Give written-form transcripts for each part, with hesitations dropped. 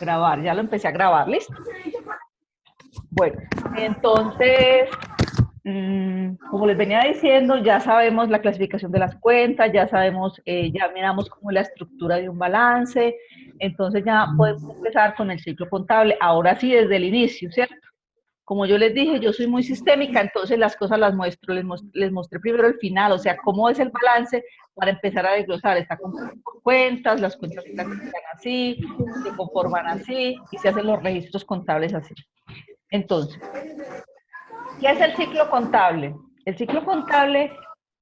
Grabar, ya lo empecé a grabar, ¿listo? Bueno, entonces, como les venía diciendo, ya sabemos la clasificación de las cuentas, ya sabemos, ya miramos cómo es la estructura de un balance, entonces ya podemos empezar con el ciclo contable, ahora sí desde el inicio, ¿cierto? Como yo les dije, yo soy muy sistémica, entonces las cosas las muestro, les mostré primero el final, o sea, cómo es el balance para empezar a desglosar. Está compuesto por cuentas, las cuentas se clasifican así, se conforman así y se hacen los registros contables así. Entonces, ¿qué es el ciclo contable? El ciclo contable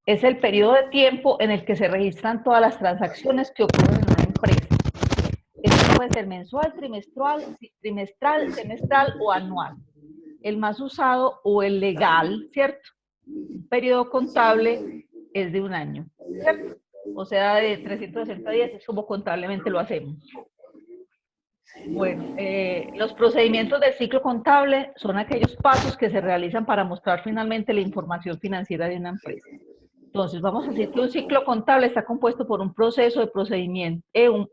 es el periodo de tiempo en el que se registran todas las transacciones que ocurren en una empresa. Esto puede ser mensual, trimestral, semestral o anual. El más usado o el legal, ¿cierto? Un periodo contable es de un año, ¿cierto? O sea, de 360 días es como contablemente lo hacemos. Bueno, los procedimientos del ciclo contable son aquellos pasos que se realizan para mostrar finalmente la información financiera de una empresa. Entonces, vamos a decir que un ciclo contable está compuesto por un proceso de procedimiento, un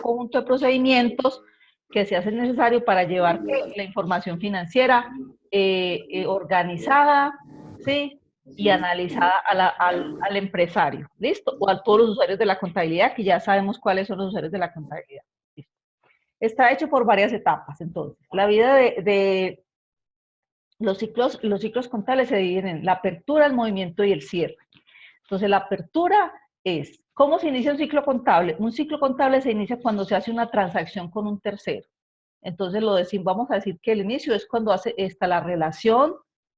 conjunto de procedimientos que se hacen necesarios para llevar la información financiera organizada, ¿sí? Y analizada al empresario, ¿listo? O a todos los usuarios de la contabilidad, que ya sabemos cuáles son los usuarios de la contabilidad. ¿Listo? Está hecho por varias etapas, entonces. La vida de los ciclos contables se dividen en la apertura, el movimiento y el cierre. Entonces, la apertura es, ¿cómo se inicia un ciclo contable? Un ciclo contable se inicia cuando se hace una transacción con un tercero. Entonces, vamos a decir que el inicio es cuando está la relación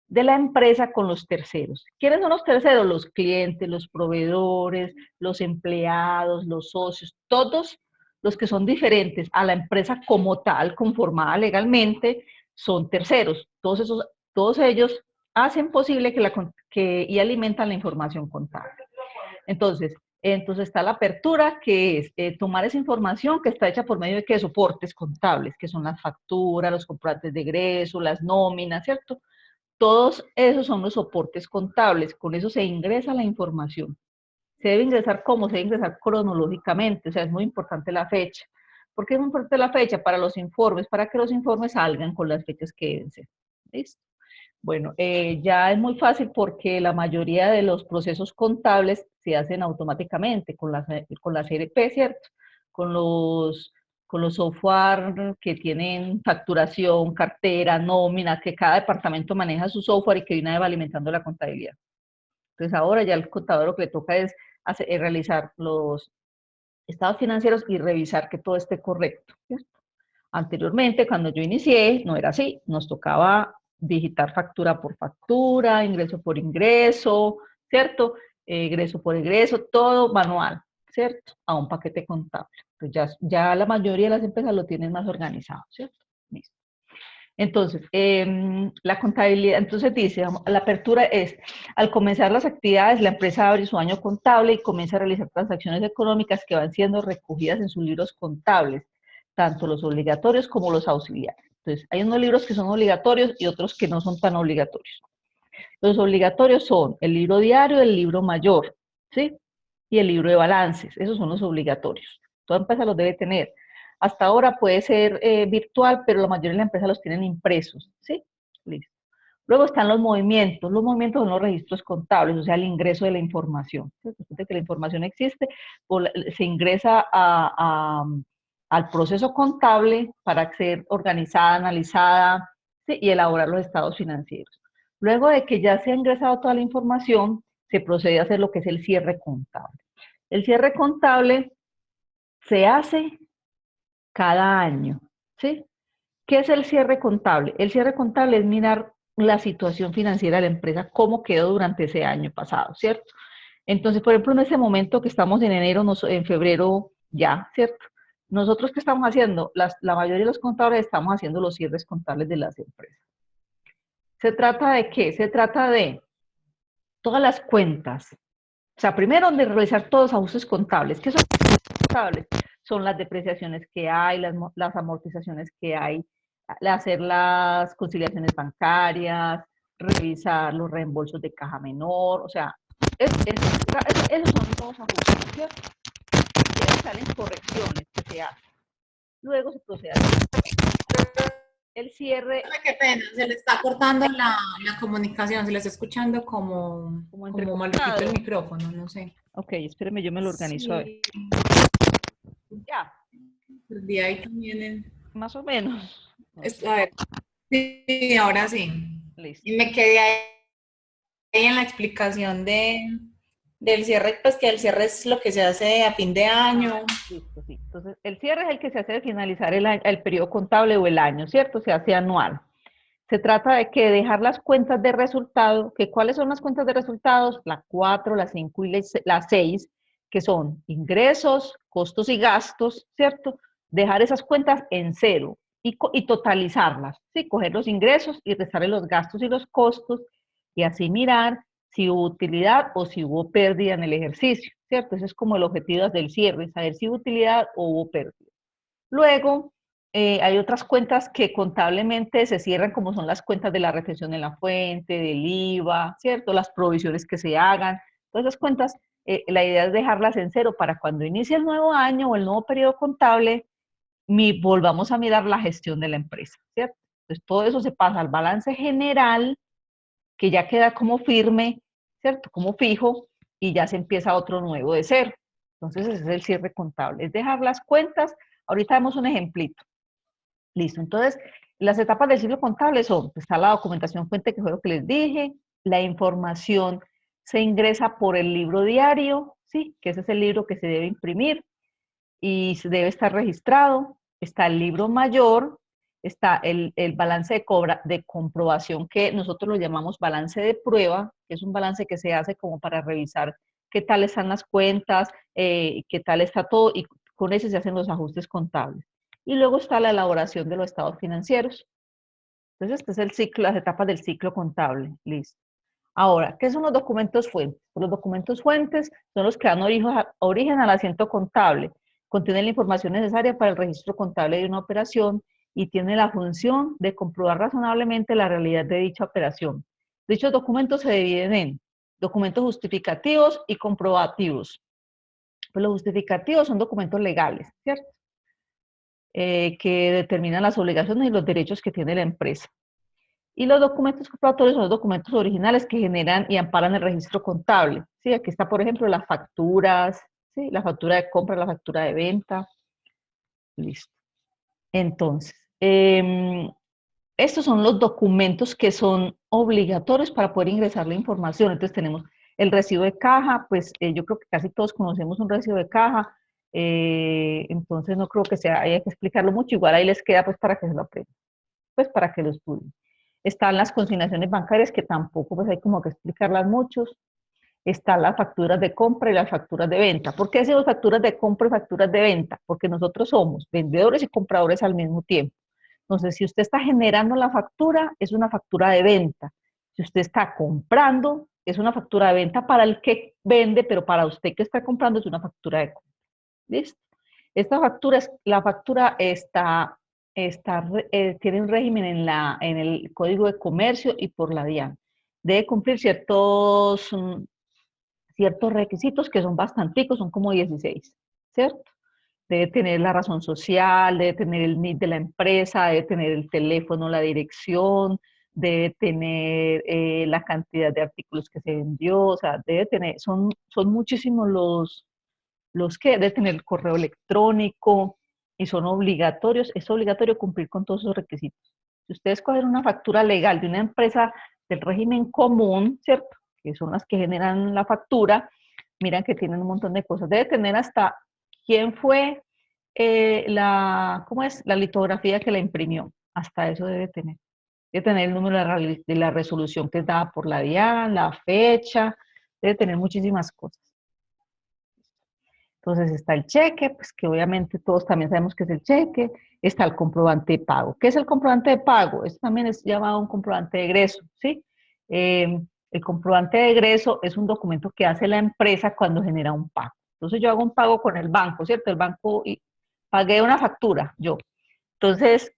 de la empresa con los terceros. ¿Quiénes son los terceros? Los clientes, los proveedores, los empleados, los socios, todos los que son diferentes a la empresa como tal, conformada legalmente, son terceros. Todos ellos hacen posible y alimentan la información contable. Entonces está la apertura, que es tomar esa información que está hecha por medio de ¿qué? Soportes contables, que son las facturas, los comprobantes de egreso, las nóminas, ¿cierto? Todos esos son los soportes contables, con eso se ingresa la información. Se debe ingresar ¿cómo? Se debe ingresar cronológicamente, o sea, es muy importante la fecha. ¿Por qué es muy importante la fecha? Para los informes, para que los informes salgan con las fechas que deben ser. ¿Listo? Bueno, ya es muy fácil porque la mayoría de los procesos contables se hacen automáticamente con las ERP, ¿cierto? Con los, con los software que tienen facturación, cartera, nómina, que cada departamento maneja su software y que viene alimentando la contabilidad. Entonces ahora ya el contador lo que le toca es realizar los estados financieros y revisar que todo esté correcto, ¿cierto? Anteriormente, cuando yo inicié, no era así, nos tocaba digitar factura por factura, ingreso por ingreso, ¿cierto? Egreso por egreso, todo manual, ¿cierto? A un paquete contable. Pues ya la mayoría de las empresas lo tienen más organizado, ¿cierto? Listo. Entonces, la contabilidad, entonces dice, la apertura es, al comenzar las actividades, la empresa abre su año contable y comienza a realizar transacciones económicas que van siendo recogidas en sus libros contables, tanto los obligatorios como los auxiliares. Entonces, hay unos libros que son obligatorios y otros que no son tan obligatorios. Los obligatorios son el libro diario, el libro mayor, ¿sí? Y el libro de balances, esos son los obligatorios. Toda empresa los debe tener. Hasta ahora puede ser virtual, pero la mayoría de las empresas los tienen impresos, ¿sí? Listo. Luego están los movimientos son los registros contables, o sea, el ingreso de la información. Después de que la información existe, se ingresa al proceso contable para ser organizada, analizada, ¿sí? Y elaborar los estados financieros. Luego de que ya se ha ingresado toda la información, se procede a hacer lo que es el cierre contable. El cierre contable se hace cada año, ¿sí? ¿Qué es el cierre contable? El cierre contable es mirar la situación financiera de la empresa, cómo quedó durante ese año pasado, ¿cierto? Entonces, por ejemplo, en ese momento que estamos en enero, en febrero ya, ¿cierto? Nosotros, ¿qué estamos haciendo? La mayoría de los contadores estamos haciendo los cierres contables de las empresas. ¿Se trata de qué? Se trata de todas las cuentas. O sea, primero de realizar todos los ajustes contables. ¿Qué son los ajustes contables? Son las depreciaciones que hay, las amortizaciones que hay, hacer las conciliaciones bancarias, revisar los reembolsos de caja menor, o sea, esos son todos ajustes, ¿cierto? Y ahí salen correcciones que se hacen. Luego se procede a el cierre. Ay, qué pena, se le está cortando la comunicación, se le está escuchando Como como maluquito el entrecortado. micrófono, no sé. Ok, espéreme, yo me lo organizo a ver. Sí, Ya, perdí ahí también más o menos. a ver, sí, ahora sí. Listo. Y me quedé ahí en la explicación del cierre, pues que el cierre es lo que se hace a fin de año. Listo, sí. Entonces, el cierre es el que se hace de finalizar el periodo contable o el año, ¿cierto? Se hace anual. Se trata de que dejar las cuentas de resultado, que ¿cuáles son las cuentas de resultados? La 4, la 5 y la 6, que son ingresos, costos y gastos, ¿cierto? Dejar esas cuentas en cero y totalizarlas, ¿sí? Coger los ingresos y restarle los gastos y los costos y así mirar si hubo utilidad o si hubo pérdida en el ejercicio, ¿cierto? Ese es como el objetivo del cierre, saber si hubo utilidad o hubo pérdida. Luego, hay otras cuentas que contablemente se cierran, como son las cuentas de la retención en la fuente, del IVA, ¿cierto? Las provisiones que se hagan. Todas esas cuentas, la idea es dejarlas en cero para cuando inicie el nuevo año o el nuevo periodo contable, volvamos a mirar la gestión de la empresa, ¿cierto? Entonces, todo eso se pasa al balance general, que ya queda como firme, ¿cierto? Como fijo, y ya se empieza otro nuevo de cero. Entonces, ese es el cierre contable, es dejar las cuentas. Ahorita vemos un ejemplito. Listo, entonces las etapas del ciclo contable son, está la documentación fuente, que fue lo que les dije, la información se ingresa por el libro diario, ¿sí? Que ese es el libro que se debe imprimir y se debe estar registrado. Está el libro mayor, está el balance de comprobación, que nosotros lo llamamos balance de prueba, que es un balance que se hace como para revisar qué tal están las cuentas, qué tal está todo, y con eso se hacen los ajustes contables. Y luego está la elaboración de los estados financieros. Entonces, este es el ciclo, las etapas del ciclo contable. Listo. Ahora, ¿qué son los documentos fuentes? Los documentos fuentes son los que dan origen al asiento contable. Contienen la información necesaria para el registro contable de una operación y tienen la función de comprobar razonablemente la realidad de dicha operación. Dichos documentos se dividen en documentos justificativos y comprobativos. Pues los justificativos son documentos legales, ¿cierto? Que determinan las obligaciones y los derechos que tiene la empresa. Y los documentos comprobatorios son los documentos originales que generan y amparan el registro contable. ¿Sí? Aquí está, por ejemplo, las facturas, ¿sí? La factura de compra, la factura de venta. Listo. Entonces, estos son los documentos que son obligatorios para poder ingresar la información. Entonces tenemos el recibo de caja, pues yo creo que casi todos conocemos un recibo de caja, entonces no creo que haya que explicarlo mucho, igual ahí les queda pues para que se lo aprendan, pues para que lo estudien. Están las consignaciones bancarias, que tampoco pues hay como que explicarlas muchos. Están las facturas de compra y las facturas de venta. ¿Por qué hacemos facturas de compra y facturas de venta? Porque nosotros somos vendedores y compradores al mismo tiempo. Entonces, si usted está generando la factura, es una factura de venta. Si usted está comprando, es una factura de venta para el que vende, pero para usted que está comprando es una factura de compra. ¿Listo? Esta factura, la factura tiene un régimen en el Código de Comercio y por la DIAN. Debe cumplir ciertos requisitos que son bastanticos, son como 16, ¿cierto? Debe tener la razón social, debe tener el NIT de la empresa, debe tener el teléfono, la dirección, debe tener la cantidad de artículos que se vendió, o sea, debe tener, son muchísimos los que debe tener el correo electrónico y son obligatorios, es obligatorio cumplir con todos esos requisitos. Si ustedes cogen una factura legal de una empresa del régimen común, ¿cierto? Que son las que generan la factura, miran que tienen un montón de cosas. Debe tener hasta quién fue ¿cómo es? La litografía que la imprimió. Hasta eso debe tener. Debe tener el número de la resolución que es dada por la DIAN, la fecha, debe tener muchísimas cosas. Entonces está el cheque, pues que obviamente todos también sabemos que es el cheque, está el comprobante de pago. ¿Qué es el comprobante de pago? Esto también es llamado un comprobante de egreso, ¿sí? El comprobante de egreso es un documento que hace la empresa cuando genera un pago. Entonces yo hago un pago con el banco, ¿cierto? El banco, y pagué una factura, yo. Entonces,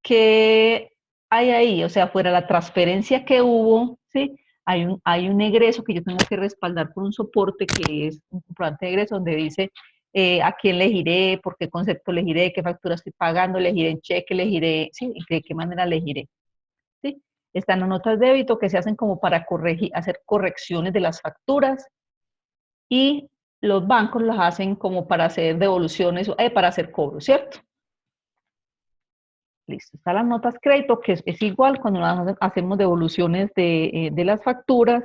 ¿qué hay ahí? O sea, fuera la transferencia que hubo, ¿sí? Hay un egreso que yo tengo que respaldar por un soporte que es un comprobante de egreso donde dice a quién le giré, por qué concepto le giré, qué factura estoy pagando, le giré en cheque, le giré, sí, y de qué manera le giré. ¿Sí? Están las notas de débito que se hacen como para corregir, hacer correcciones de las facturas y los bancos las hacen como para hacer devoluciones, para hacer cobros, ¿cierto? Listo, están las notas crédito, que es igual cuando hacemos devoluciones de las facturas,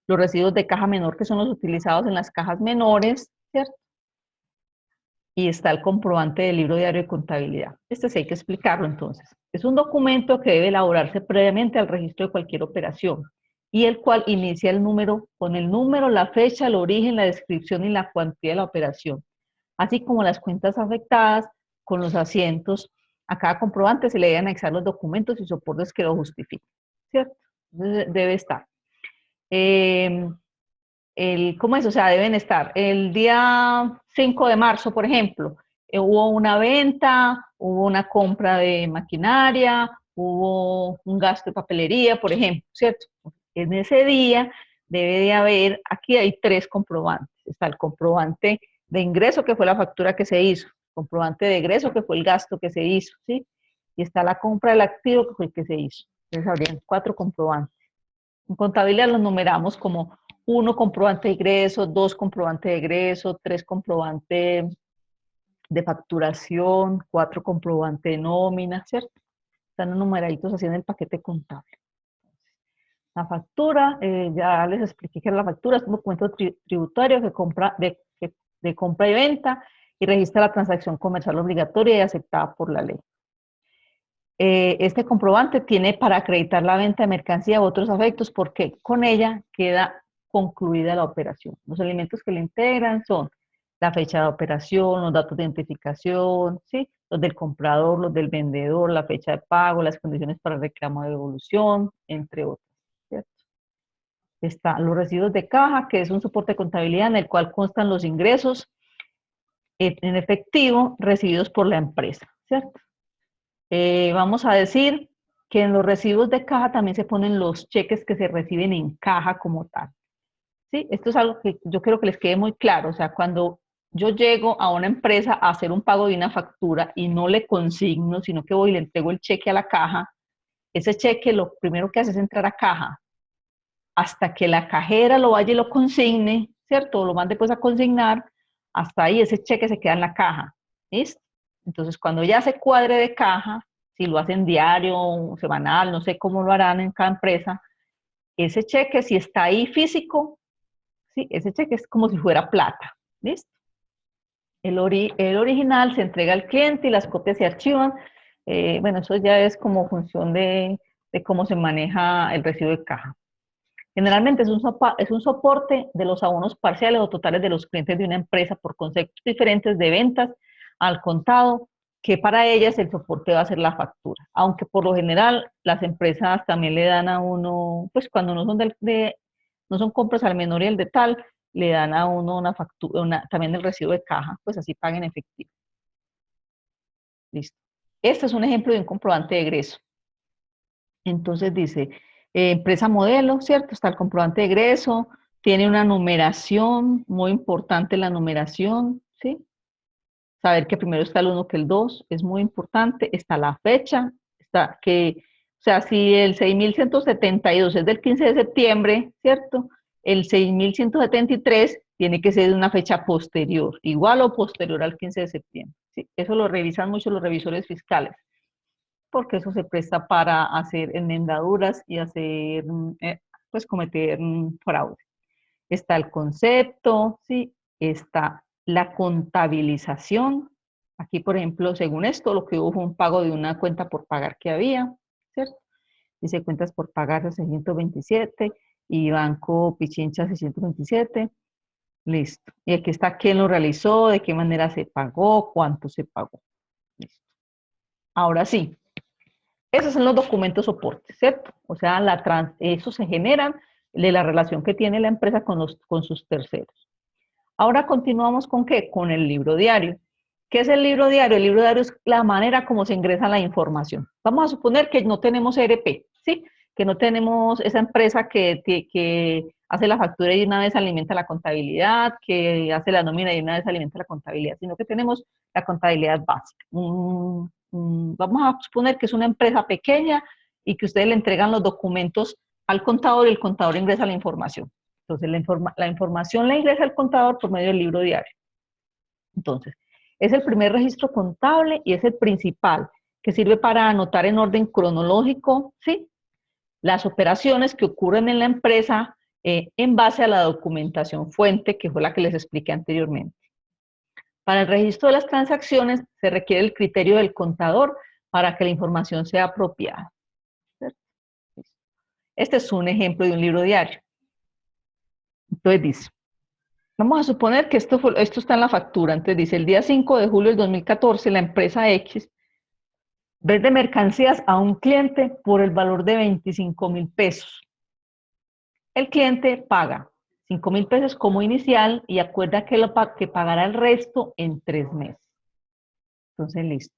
los residuos de caja menor, que son los utilizados en las cajas menores, ¿cierto? Y está el comprobante del libro diario de contabilidad. Este sí hay que explicarlo entonces. Es un documento que debe elaborarse previamente al registro de cualquier operación y el cual inicia el número, con el número, la fecha, el origen, la descripción y la cuantía de la operación, así como las cuentas afectadas con los asientos. A cada comprobante se le deben anexar los documentos y soportes que lo justifiquen, ¿cierto? Entonces, debe estar. ¿Cómo es? O sea, deben estar. El día 5 de marzo, por ejemplo, hubo una venta, hubo una compra de maquinaria, hubo un gasto de papelería, por ejemplo, ¿cierto? En ese día debe de haber, aquí hay 3 comprobantes. Está el comprobante de ingreso, que fue la factura que se hizo, el comprobante de egreso, que fue el gasto que se hizo, ¿sí? Y está la compra del activo, que fue el que se hizo. Entonces habrían 4 comprobantes. En contabilidad los numeramos como 1 comprobante de ingreso, 2 comprobante de egreso, 3 comprobante de facturación, 4 comprobante de nómina, ¿cierto? Están numeraditos así en el paquete contable. La factura, ya les expliqué que la factura es un documento tributario de compra y venta y registra la transacción comercial obligatoria y aceptada por la ley. Este comprobante tiene para acreditar la venta de mercancía u otros efectos porque con ella queda concluida la operación. Los elementos que le integran son la fecha de operación, los datos de identificación, ¿sí? Los del comprador, los del vendedor, la fecha de pago, las condiciones para reclamo de devolución, entre otros, ¿cierto? Están los residuos de caja, que es un soporte de contabilidad en el cual constan los ingresos en efectivo recibidos por la empresa, ¿cierto? Vamos a decir que en los recibos de caja también se ponen los cheques que se reciben en caja como tal. ¿Sí? Esto es algo que yo quiero que les quede muy claro. O sea, cuando yo llego a una empresa a hacer un pago de una factura y no le consigno, sino que voy y le entrego el cheque a la caja, ese cheque lo primero que hace es entrar a caja hasta que la cajera lo vaya y lo consigne, ¿cierto? O lo mande pues a consignar, hasta ahí ese cheque se queda en la caja. ¿Listo? Entonces, cuando ya se cuadre de caja, si lo hacen diario, semanal, no sé cómo lo harán en cada empresa, ese cheque, si está ahí físico, ¿sí? Ese cheque es como si fuera plata. ¿Listo? El original se entrega al cliente y las copias se archivan. Bueno, eso ya es como función de cómo se maneja el recibo de caja. Generalmente es un soporte de los abonos parciales o totales de los clientes de una empresa por conceptos diferentes de ventas al contado, que para ellas el soporte va a ser la factura. Aunque por lo general las empresas también le dan a uno, pues cuando no son, no son compras al menor y al de tal, le dan a uno una factura, también el recibo de caja, pues así paguen efectivo. Listo. Este es un ejemplo de un comprobante de egreso. Entonces dice, empresa modelo, ¿cierto? Está el comprobante de egreso, tiene una numeración, muy importante la numeración, ¿sí? Saber que primero está el 1 que el 2, es muy importante. Está la fecha, está que, o sea, si el 6.172 es del 15 de septiembre, ¿cierto? El 6.173 tiene que ser de una fecha posterior, igual o posterior al 15 de septiembre, ¿sí? Eso lo revisan mucho los revisores fiscales, porque eso se presta para hacer enmendaduras y hacer, pues cometer fraude. Está el concepto, ¿sí? Está la contabilización. Aquí, por ejemplo, según esto, lo que hubo fue un pago de una cuenta por pagar que había, ¿cierto? Dice cuentas por pagar 627 y Banco Pichincha 627. Listo. Y aquí está quién lo realizó, de qué manera se pagó, cuánto se pagó. Listo. Ahora sí, esos son los documentos soportes, ¿cierto? O sea, esos se generan de la relación que tiene la empresa con sus terceros. Ahora continuamos con ¿qué? Con el libro diario. ¿Qué es el libro diario? El libro diario es la manera como se ingresa la información. Vamos a suponer que no tenemos ERP, ¿sí? Que no tenemos esa empresa que hace la factura y de una vez alimenta la contabilidad, que hace la nómina y de una vez alimenta la contabilidad, sino que tenemos la contabilidad básica. Vamos a suponer que es una empresa pequeña y que ustedes le entregan los documentos al contador y el contador ingresa la información. Entonces, la información la ingresa el contador por medio del libro diario. Entonces, es el primer registro contable y es el principal, que sirve para anotar en orden cronológico, ¿sí?, las operaciones que ocurren en la empresa en base a la documentación fuente, que fue la que les expliqué anteriormente. Para el registro de las transacciones se requiere el criterio del contador para que la información sea apropiada. Este es un ejemplo de un libro diario. Entonces dice, vamos a suponer que esto está en la factura. Entonces dice, el día 5 de julio del 2014, la empresa X vende mercancías a un cliente por el valor de 25,000 pesos. El cliente paga 5,000 pesos como inicial y acuerda que pagará el resto en 3 meses. Entonces, listo.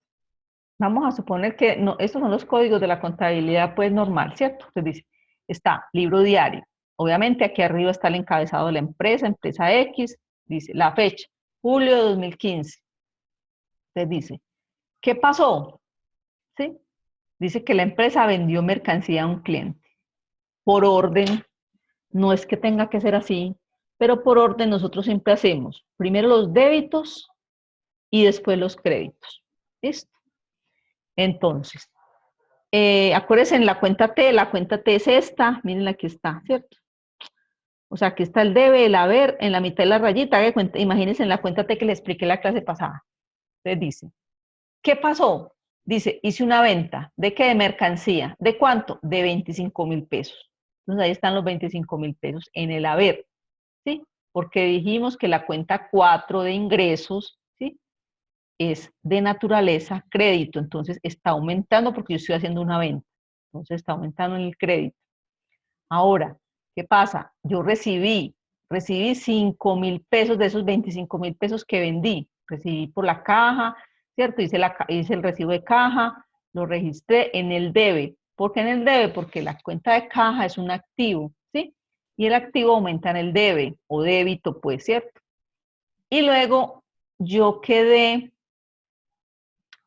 Vamos a suponer que no, estos son los códigos de la contabilidad pues normal, ¿cierto? Entonces dice, está libro diario. Obviamente aquí arriba está el encabezado de la empresa, empresa X, dice la fecha, julio de 2015. Entonces dice, ¿qué pasó? ¿Sí? Dice que la empresa vendió mercancía a un cliente por orden. No es que tenga que ser así, pero por orden nosotros siempre hacemos primero los débitos y después los créditos. ¿Listo? Entonces, acuérdense en la cuenta T es esta, miren aquí está, ¿cierto? O sea, aquí está el debe, el haber, en la mitad de la rayita, imagínense en la cuenta T que les expliqué la clase pasada. Entonces dice, ¿qué pasó? Dice, hice una venta, ¿de qué? De mercancía. ¿De cuánto? De 25,000 pesos. Entonces ahí están los 25,000 pesos en el haber, ¿sí? Porque dijimos que la cuenta 4 de ingresos, ¿sí?, es de naturaleza crédito, entonces está aumentando porque yo estoy haciendo una venta, entonces está aumentando en el crédito. Ahora, ¿qué pasa? Yo recibí 5,000 pesos de esos 25,000 pesos que vendí, recibí por la caja, ¿cierto? Hice el recibo de caja, lo registré en el debe. ¿Por qué en el debe? Porque la cuenta de caja es un activo, ¿sí? Y el activo aumenta en el debe, o débito, pues, ¿cierto? Y luego yo ¿qué?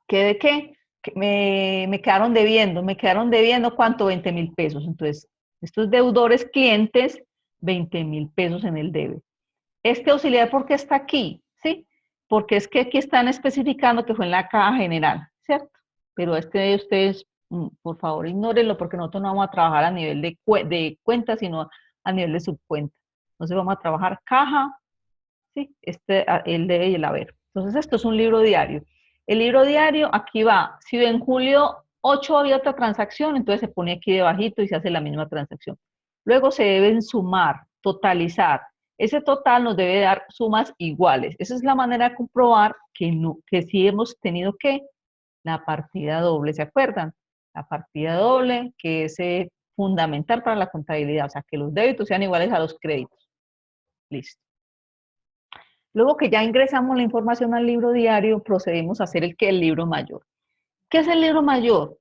Que me quedaron debiendo, ¿cuánto? 20,000 pesos. Entonces, estos deudores clientes, 20,000 pesos en el debe. Este auxiliar, ¿por qué está aquí? ¿Sí? Porque es que aquí están especificando que fue en la caja general, ¿cierto? Pero ustedes, por favor, ignórenlo porque nosotros no vamos a trabajar a nivel de cuenta, sino a nivel de subcuenta. Entonces vamos a trabajar caja, ¿sí? El debe y el haber. Entonces esto es un libro diario. El libro diario, aquí va, si en julio 8 había otra transacción, entonces se pone aquí debajito y se hace la misma transacción. Luego se deben sumar, totalizar. Ese total nos debe dar sumas iguales. Esa es la manera de comprobar que sí hemos tenido la partida doble, ¿se acuerdan? La partida doble, que es fundamental para la contabilidad, o sea, que los débitos sean iguales a los créditos. Listo. Luego que ya ingresamos la información al libro diario, procedemos a hacer el libro mayor. ¿Qué es el libro mayor?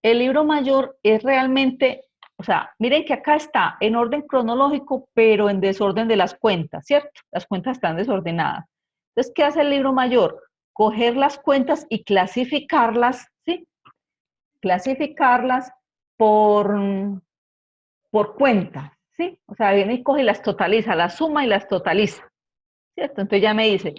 El libro mayor es realmente, o sea, miren que acá está en orden cronológico, pero en desorden de las cuentas, ¿cierto? Las cuentas están desordenadas. Entonces, ¿qué hace el libro mayor? Coger las cuentas y clasificarlas, ¿sí? Clasificarlas por, por cuenta, ¿sí? O sea, viene y coge y las totaliza, las suma y las totaliza. ¿Cierto? Entonces ya me dice,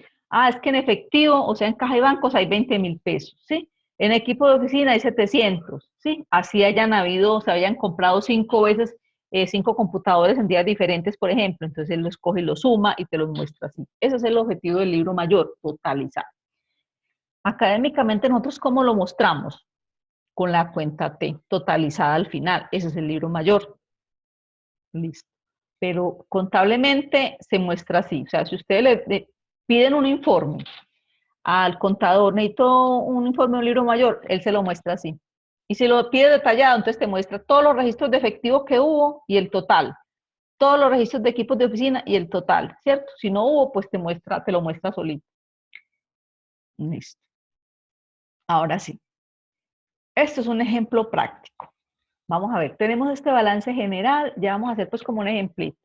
es que en efectivo, o sea, en caja y bancos hay 20,000 pesos, ¿sí? En equipo de oficina hay 700, ¿sí? Así se hayan comprado 5 veces, 5 computadores en días diferentes, por ejemplo. Entonces él los coge y los suma y te los muestra así. Ese es el objetivo del libro mayor, totalizar. Académicamente nosotros, ¿cómo lo mostramos? Con la cuenta T, totalizada al final. Ese es el libro mayor. Listo. Pero contablemente se muestra así. O sea, si ustedes le piden un informe al contador, necesito un informe de un libro mayor, él se lo muestra así. Y si lo pide detallado, entonces te muestra todos los registros de efectivo que hubo y el total. Todos los registros de equipos de oficina y el total, ¿cierto? Si no hubo, pues te lo muestra solito. Listo. Ahora sí. Esto es un ejemplo práctico. Vamos a ver, tenemos este balance general, ya vamos a hacer pues como un ejemplito.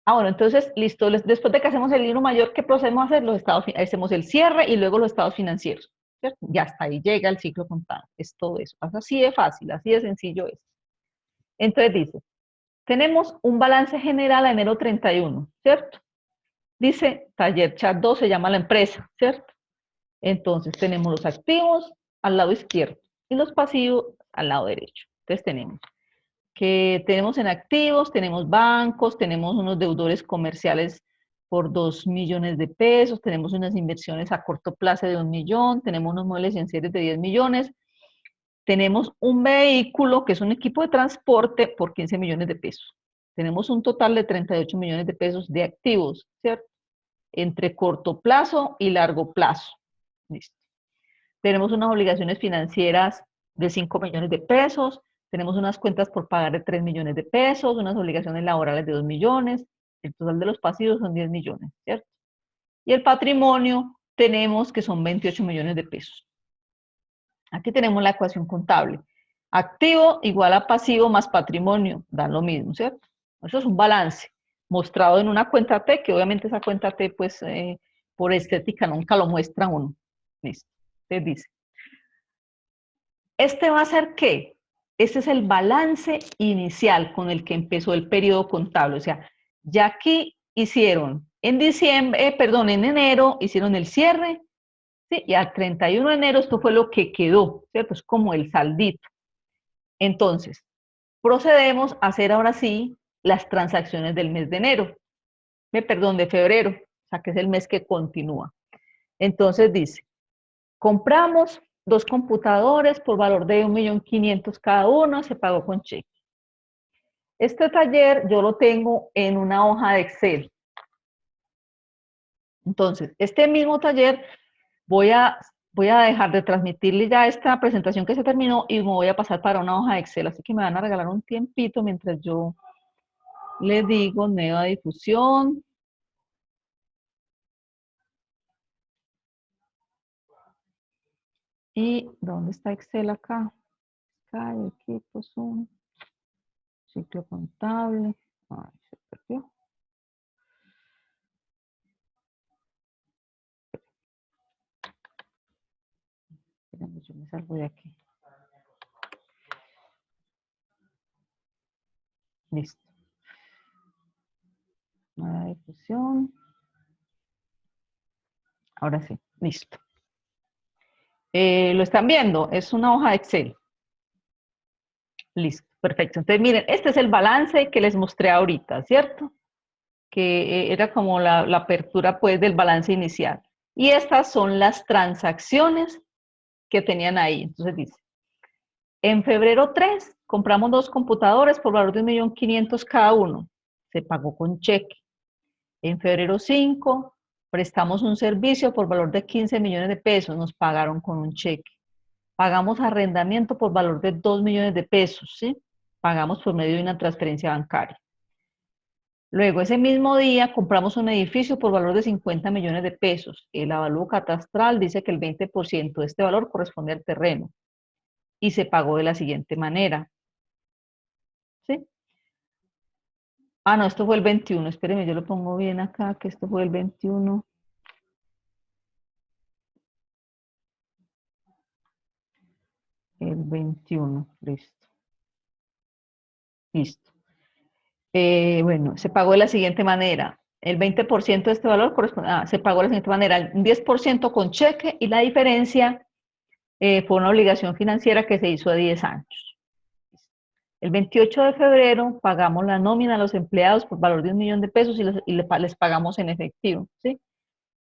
Bueno, entonces, listo. Después de que hacemos el libro mayor, ¿qué procedemos a hacer? Hacemos el cierre y luego los estados financieros, ¿cierto? Ya hasta ahí llega el ciclo contable. Es todo eso. Así de fácil, así de sencillo es. Entonces dice, tenemos un balance general a enero 31, ¿cierto? Dice, Taller Chat 2 se llama la empresa, ¿cierto? Entonces tenemos los activos al lado izquierdo y los pasivos al lado derecho. Entonces tenemos en activos, tenemos bancos, tenemos unos deudores comerciales por 2 millones de pesos, tenemos unas inversiones a corto plazo de 1 millón, tenemos unos muebles en series de 10 millones, tenemos un vehículo que es un equipo de transporte por 15 millones de pesos. Tenemos un total de 38 millones de pesos de activos, ¿cierto? Entre corto plazo y largo plazo. Listo. Tenemos unas obligaciones financieras de 5 millones de pesos, tenemos unas cuentas por pagar de 3 millones de pesos, unas obligaciones laborales de 2 millones, el total de los pasivos son 10 millones, ¿cierto? Y el patrimonio tenemos que son 28 millones de pesos. Aquí tenemos la ecuación contable. Activo igual a pasivo más patrimonio, dan lo mismo, ¿cierto? Eso es un balance mostrado en una cuenta T, que obviamente esa cuenta T, pues, por estética nunca lo muestra uno. Listo. Entonces dice, ¿este va a ser qué? Este es el balance inicial con el que empezó el periodo contable. O sea, ya aquí hicieron en diciembre, perdón, en enero hicieron el cierre, ¿sí? Y al 31 de enero esto fue lo que quedó, ¿cierto? Es como el saldito. Entonces, procedemos a hacer ahora sí las transacciones del mes de enero, perdón, de febrero, o sea, que es el mes que continúa. Entonces dice, compramos 2 computadores por valor de 1.500.000 cada uno, se pagó con cheque. Este taller yo lo tengo en una hoja de Excel. Entonces, este mismo taller voy a dejar de transmitirle ya esta presentación que se terminó y me voy a pasar para una hoja de Excel. Así que me van a regalar un tiempito mientras yo les digo nueva difusión. ¿Y dónde está Excel acá? Acá, equipo, Zoom, ciclo contable. Ay, se perdió. Espérenme, yo me salgo de aquí. Listo. Nueva difusión. Ahora sí, listo. ¿Lo están viendo? Es una hoja de Excel. Listo, perfecto. Entonces, miren, este es el balance que les mostré ahorita, ¿cierto? Que era como la apertura, pues, del balance inicial. Y estas son las transacciones que tenían ahí. Entonces dice, en febrero 3 compramos 2 computadores por valor de 1.500.000 cada uno. Se pagó con cheque. En febrero 5 prestamos un servicio por valor de 15 millones de pesos. Nos pagaron con un cheque. Pagamos arrendamiento por valor de 2 millones de pesos, ¿sí? Pagamos por medio de una transferencia bancaria. Luego, ese mismo día, compramos un edificio por valor de 50 millones de pesos. El avalúo catastral dice que el 20% de este valor corresponde al terreno y se pagó de la siguiente manera, ¿sí? Ah, no, esto fue el 21. Espérenme, yo lo pongo bien acá, que esto fue el 21. El 21, listo. Listo. Bueno, se pagó de la siguiente manera. El 20% de este valor corresponde, se pagó de la siguiente manera, un 10% con cheque y la diferencia fue una obligación financiera que se hizo a 10 años. El 28 de febrero pagamos la nómina a los empleados por valor de 1 millón de pesos les pagamos en efectivo, ¿sí?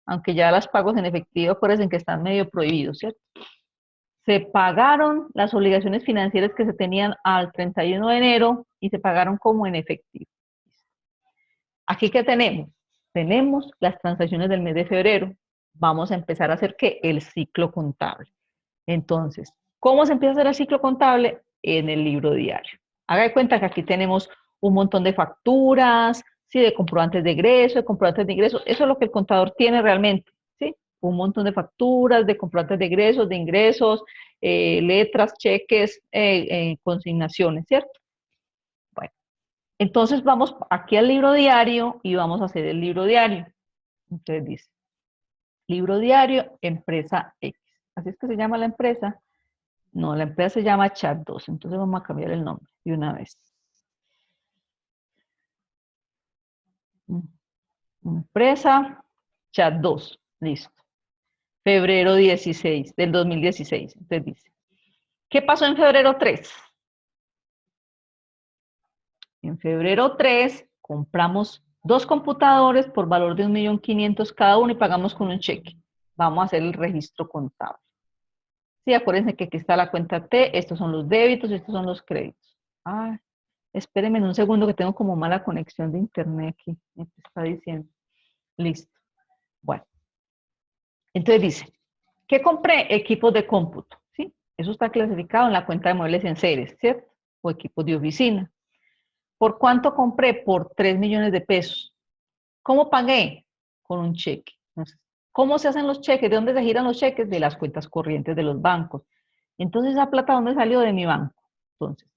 Aunque ya los pagos en efectivo, acuérdense que están medio prohibidos, ¿cierto? Se pagaron las obligaciones financieras que se tenían al 31 de enero y se pagaron como en efectivo. Aquí, ¿qué tenemos? Tenemos las transacciones del mes de febrero. Vamos a empezar a hacer, ¿qué? El ciclo contable. Entonces, ¿cómo se empieza a hacer el ciclo contable? En el libro diario. Haga de cuenta que aquí tenemos un montón de facturas, ¿sí? De comprobantes de ingreso, de comprobantes de ingresos. Eso es lo que el contador tiene realmente, ¿sí? Un montón de facturas, de comprobantes de ingresos, letras, cheques, consignaciones, ¿cierto? Bueno, Entonces vamos aquí al libro diario y vamos a hacer el libro diario. Entonces dice, libro diario, empresa X. ¿Así es que se llama la empresa? No, la empresa se llama Chat2. Entonces vamos a cambiar el nombre de una vez. Empresa Chat2. Listo. Febrero 16 del 2016. Entonces dice, ¿qué pasó en febrero 3? En febrero 3 compramos 2 computadores por valor de 1.500.000 cada uno y pagamos con un cheque. Vamos a hacer el registro contable. Sí, acuérdense que aquí está la cuenta T, estos son los débitos, estos son los créditos. Ah, espérenme un segundo que tengo como mala conexión de internet aquí. Me está diciendo. Listo. Bueno, entonces dice, ¿qué compré? Equipos de cómputo. ¿Sí? Eso está clasificado en la cuenta de muebles en series, ¿cierto? O equipos de oficina. ¿Por cuánto compré? Por 3 millones de pesos. ¿Cómo pagué? Con un cheque. Entonces, ¿cómo se hacen los cheques? ¿De dónde se giran los cheques? De las cuentas corrientes de los bancos. Entonces, ¿esa plata dónde salió? De mi banco. Entonces,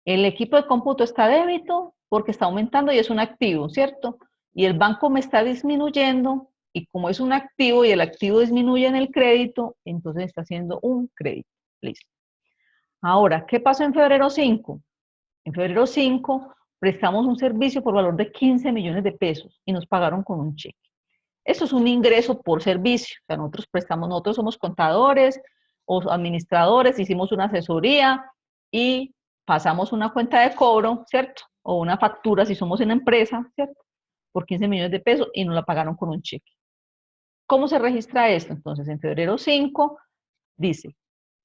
el equipo de cómputo está a débito porque está aumentando y es un activo, ¿cierto? Y el banco me está disminuyendo y como es un activo y el activo disminuye en el crédito, entonces está haciendo un crédito. Listo. Ahora, ¿qué pasó en febrero 5? En febrero 5 prestamos un servicio por valor de 15 millones de pesos y nos pagaron con un cheque. Eso es un ingreso por servicio. O sea, nosotros somos contadores o administradores, hicimos una asesoría y pasamos una cuenta de cobro, ¿cierto? O una factura si somos una empresa, ¿cierto? Por 15 millones de pesos y nos la pagaron con un cheque. ¿Cómo se registra esto? Entonces, en febrero 5 dice,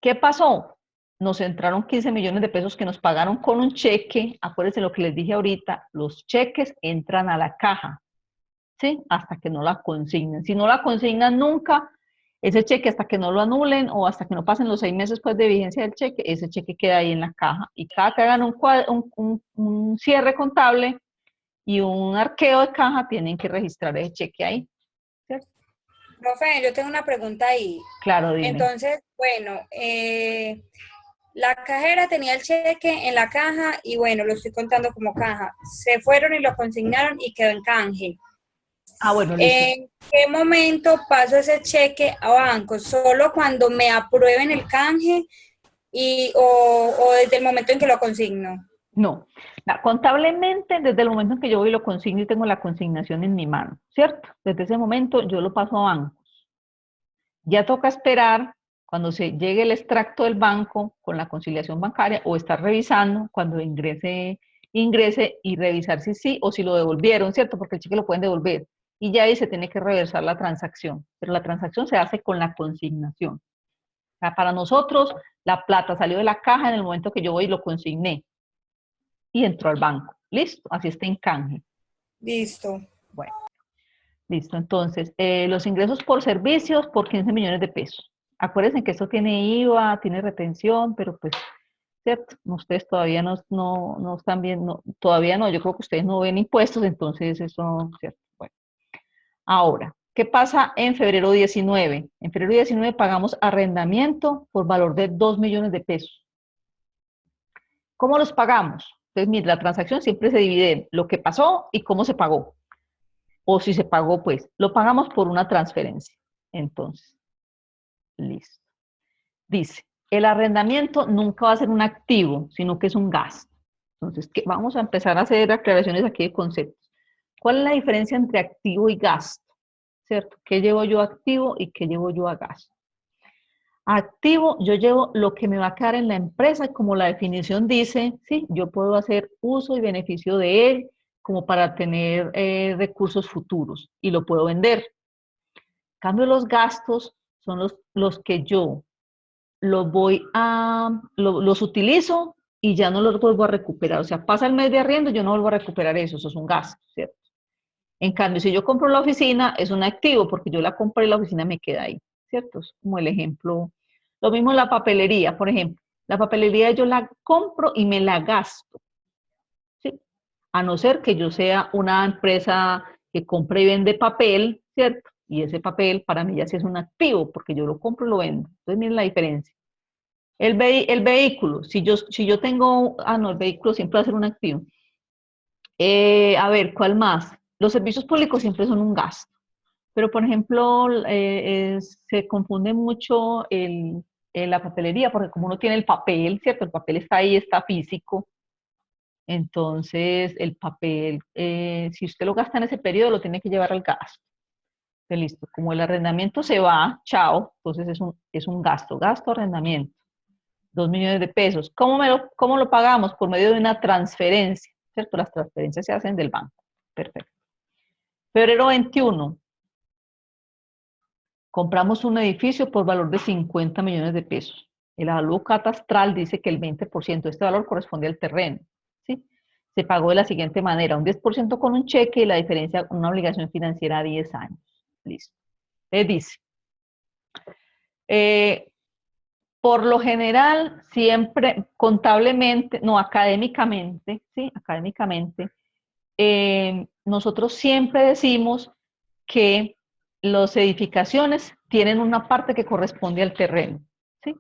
¿qué pasó? Nos entraron 15 millones de pesos que nos pagaron con un cheque. Acuérdense lo que les dije ahorita, los cheques entran a la caja, ¿sí? Hasta que no la consignen. Si no la consignan nunca, ese cheque hasta que no lo anulen o hasta que no pasen los 6 meses pues, de vigencia del cheque, ese cheque queda ahí en la caja. Y cada que hagan un cierre contable y un arqueo de caja, tienen que registrar ese cheque ahí, ¿cierto? Profe, yo tengo una pregunta ahí. Claro, dime. Entonces, bueno, la cajera tenía el cheque en la caja y bueno, lo estoy contando como caja. Se fueron y lo consignaron y quedó en canje. Ah, bueno, listo. ¿En qué momento paso ese cheque a banco? ¿Solo cuando me aprueben el canje o desde el momento en que lo consigno? No, contablemente desde el momento en que yo voy y lo consigno y tengo la consignación en mi mano, ¿cierto? Desde ese momento yo lo paso a banco. Ya toca esperar cuando se llegue el extracto del banco con la conciliación bancaria o estar revisando cuando ingrese y revisar si sí o si lo devolvieron, ¿cierto? Porque el cheque lo pueden devolver. Y ya ahí se tiene que reversar la transacción. Pero la transacción se hace con la consignación. O sea, para nosotros, la plata salió de la caja en el momento que yo voy y lo consigné y entró al banco. Listo, así está en canje. Listo. Bueno, listo. Entonces, los ingresos por servicios por 15 millones de pesos. Acuérdense que esto tiene IVA, tiene retención, pero pues, ¿cierto? Ustedes todavía no están viendo, todavía no, yo creo que ustedes no ven impuestos, entonces eso, ¿cierto? Bueno, ahora, ¿qué pasa en febrero 19? En febrero 19 pagamos arrendamiento por valor de 2 millones de pesos. ¿Cómo los pagamos? Entonces, mire, la transacción siempre se divide en lo que pasó y cómo se pagó. O si se pagó, pues, lo pagamos por una transferencia. Entonces, listo. Dice, el arrendamiento nunca va a ser un activo, sino que es un gasto. Entonces, vamos a empezar a hacer aclaraciones aquí de conceptos. ¿Cuál es la diferencia entre activo y gasto? ¿Cierto? ¿Qué llevo yo a activo y qué llevo yo a gasto? Activo, yo llevo lo que me va a quedar en la empresa, como la definición dice, sí, yo puedo hacer uso y beneficio de él como para tener recursos futuros y lo puedo vender. En cambio, los gastos son los que yo los utilizo y ya no los vuelvo a recuperar. O sea, pasa el mes de arriendo, yo no vuelvo a recuperar eso es un gasto, ¿cierto? En cambio, si yo compro la oficina, es un activo, porque yo la compré y la oficina me queda ahí, ¿cierto? Es como el ejemplo. Lo mismo en la papelería, por ejemplo. La papelería yo la compro y me la gasto, ¿sí? A no ser que yo sea una empresa que compre y vende papel, ¿cierto? Y ese papel para mí ya sí es un activo, porque yo lo compro y lo vendo. Entonces, miren la diferencia. El vehículo, si yo tengo, no, el vehículo siempre va a ser un activo. A ver, ¿cuál más? Los servicios públicos siempre son un gasto, pero por ejemplo, se confunde mucho la papelería, porque como uno tiene el papel, ¿cierto? El papel está ahí, está físico, entonces el papel, si usted lo gasta en ese periodo, lo tiene que llevar al gasto. Listo, como el arrendamiento se va, chao, entonces es un gasto, gasto, arrendamiento. 2 millones de pesos. ¿Cómo lo pagamos? Por medio de una transferencia, ¿cierto? Las transferencias se hacen del banco. Perfecto. Febrero 21, compramos un edificio por valor de 50 millones de pesos. El avalúo catastral dice que el 20% de este valor corresponde al terreno, ¿sí? Se pagó de la siguiente manera, un 10% con un cheque y la diferencia con una obligación financiera a 10 años. Listo. Dice, eh, por lo general, siempre contablemente, no, académicamente, ¿sí? Académicamente, nosotros siempre decimos que las edificaciones tienen una parte que corresponde al terreno, ¿sí?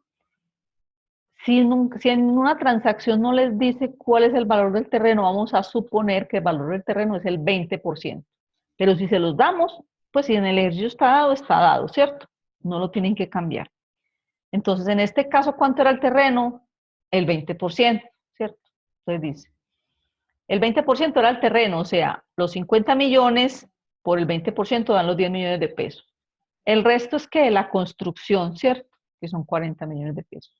Si en una transacción no les dice cuál es el valor del terreno, vamos a suponer que el valor del terreno es el 20%. Pero si se los damos, pues si en el ejercicio está dado, ¿cierto? No lo tienen que cambiar. Entonces, en este caso, ¿cuánto era el terreno? El 20%, ¿cierto? Entonces dice, el 20% era el terreno, o sea, los 50 millones por el 20% dan los 10 millones de pesos. El resto es que la construcción, ¿cierto? Que son 40 millones de pesos.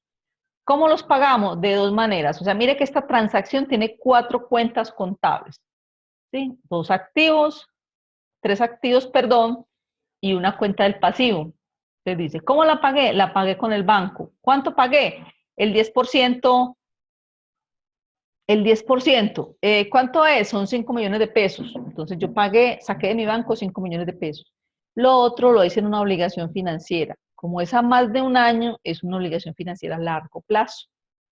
¿Cómo los pagamos? De dos maneras. O sea, mire que esta transacción tiene 4 cuentas contables, ¿sí? 3 activos, perdón, y una cuenta del pasivo. Entonces dice, ¿cómo la pagué? La pagué con el banco. ¿Cuánto pagué? El 10%. El 10%. ¿Cuánto es? Son 5 millones de pesos. Entonces yo pagué, saqué de mi banco 5 millones de pesos. Lo otro lo hice en una obligación financiera. Como es a más de un año, es una obligación financiera a largo plazo.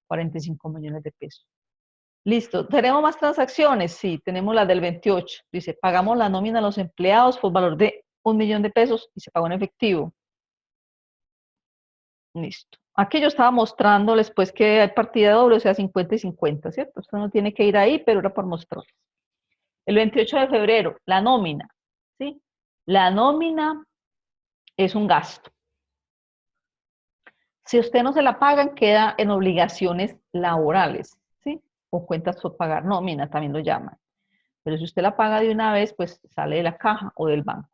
45 millones de pesos. Listo. ¿Tenemos más transacciones? Sí, tenemos la del 28. Dice, pagamos la nómina a los empleados por valor de 1 millón de pesos y se pagó en efectivo. Listo. Aquí yo estaba mostrándoles pues que hay partida doble, o sea, 50 y 50, ¿cierto? Esto no tiene que ir ahí, pero era por mostrarles. El 28 de febrero, la nómina, ¿sí? La nómina es un gasto. Si usted no se la pagan, queda en obligaciones laborales, ¿sí? O cuentas por pagar, nómina también lo llaman. Pero si usted la paga de una vez, pues sale de la caja o del banco.